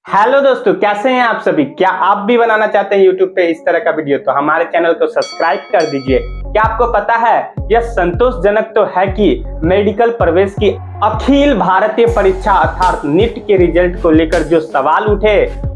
Hello दोस्तों, कैसे हैं आप सभी। क्या आप भी बनाना चाहते हैं YouTube पे इस तरह का वीडियो, तो हमारे चैनल को सब्सक्राइब कर दीजिए। क्या आपको पता है, यह संतोषजनक तो है कि मेडिकल प्रवेश की अखिल भारतीय परीक्षा अर्थात नीट के रिजल्ट को लेकर जो सवाल उठे,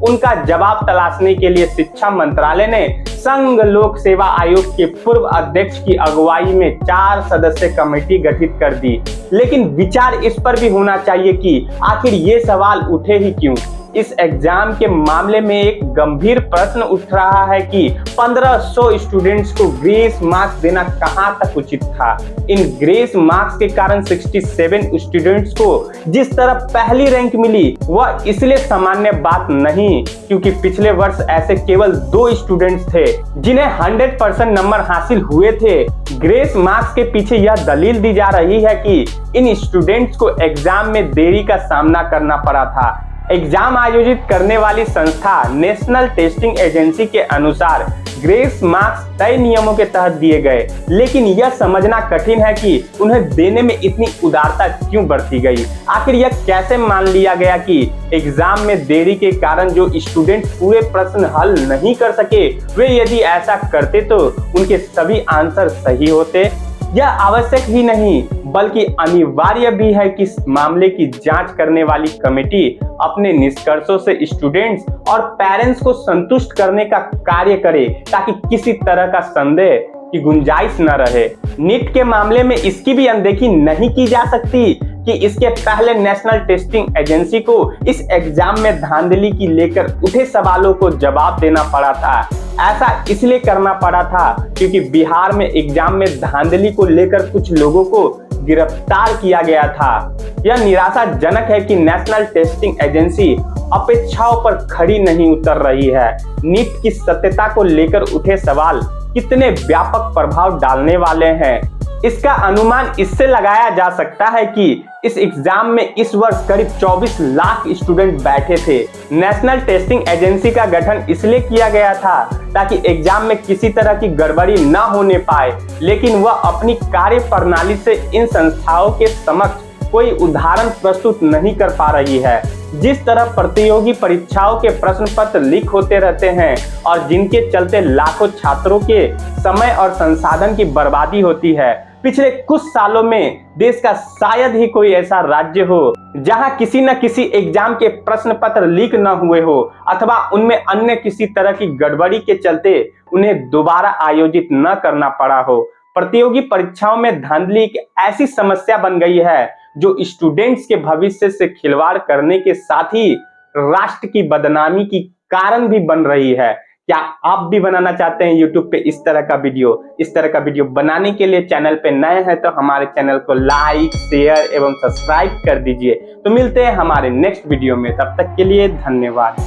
उनका जवाब तलाशने के लिए शिक्षा मंत्रालय ने संघ लोक सेवा आयोग के पूर्व अध्यक्ष की अगुवाई में 4 सदस्यीय कमेटी गठित कर दी। लेकिन विचार इस पर भी होना चाहिए कि आखिर ये सवाल उठे ही क्यों। इस एग्जाम के मामले में एक गंभीर प्रश्न उठ रहा है कि 1500 स्टूडेंट्स को ग्रेस मार्क्स देना कहां तक उचित था। इन ग्रेस मार्क्स के कारण 67 स्टूडेंट्स को जिस तरह पहली रैंक मिली, वह इसलिए सामान्य बात नहीं, क्योंकि पिछले वर्ष ऐसे केवल 2 स्टूडेंट्स थे जिन्हें 100% नंबर हासिल हुए थे। ग्रेस मार्क्स के पीछे यह दलील दी जा रही है कि इन स्टूडेंट्स को एग्जाम में देरी का सामना करना पड़ा था। एग्जाम आयोजित करने वाली संस्था नेशनल टेस्टिंग एजेंसी के अनुसार ग्रेस मार्क्स तय नियमों के तहत दिए गए, लेकिन यह समझना कठिन है कि उन्हें देने में इतनी उदारता क्यों बरती गई। आखिर यह कैसे मान लिया गया कि एग्जाम में देरी के कारण जो स्टूडेंट पूरे प्रश्न हल नहीं कर सके, वे यदि ऐसा करते तो उनके सभी आंसर सही होते। यह आवश्यक ही नहीं बल्कि अनिवार्य भी है कि इस मामले की जांच करने वाली कमेटी अपने निष्कर्षों से स्टूडेंट्स और पेरेंट्स को संतुष्ट करने का कार्य करे, ताकि किसी तरह का संदेह की गुंजाइश न रहे। नीट के मामले में इसकी भी अनदेखी नहीं की जा सकती कि इसके पहले नेशनल टेस्टिंग एजेंसी को इस एग्जाम में धांधली की लेकर उठे सवालों को जवाब देना पड़ा था। ऐसा इसलिए करना पड़ा था क्योंकि बिहार में एग्जाम में धांधली को लेकर कुछ लोगों को गिरफ्तार किया गया था। यह निराशाजनक है कि नेशनल टेस्टिंग एजेंसी अपेक्षाओं पर खरी नहीं उतर रही है। नीट की सत्यता को लेकर उठे सवाल कितने व्यापक प्रभाव डालने वाले हैं, इसका अनुमान इससे लगाया जा सकता है कि इस एग्जाम में इस वर्ष करीब 24 लाख स्टूडेंट बैठे थे। नेशनल टेस्टिंग एजेंसी का गठन इसलिए किया गया था ताकि एग्जाम में किसी तरह की गड़बड़ी न होने पाए, लेकिन वह अपनी कार्य प्रणाली से इन संस्थाओं के समक्ष कोई उदाहरण प्रस्तुत नहीं कर पा रही है। जिस तरह प्रतियोगी परीक्षाओं के प्रश्न पत्र लीक होते रहते हैं और जिनके चलते लाखों छात्रों के समय और संसाधन की बर्बादी होती है, पिछले कुछ सालों में देश का शायद ही कोई ऐसा राज्य हो जहां किसी न किसी एग्जाम के प्रश्न पत्र लीक न हुए हो अथवा उनमें अन्य किसी तरह की गड़बड़ी के चलते उन्हें दोबारा आयोजित न करना पड़ा हो। प्रतियोगी परीक्षाओं में धांधली एक ऐसी समस्या बन गई है जो स्टूडेंट्स के भविष्य से खिलवाड़ करने के साथ ही राष्ट्र की बदनामी की कारण भी बन रही है। क्या आप भी बनाना चाहते हैं YouTube पे इस तरह का वीडियो? इस तरह का वीडियो बनाने के लिए चैनल पे नए हैं तो हमारे चैनल को लाइक, शेयर एवं सब्सक्राइब कर दीजिए। तो मिलते हैं हमारे नेक्स्ट वीडियो में, तब तक के लिए धन्यवाद।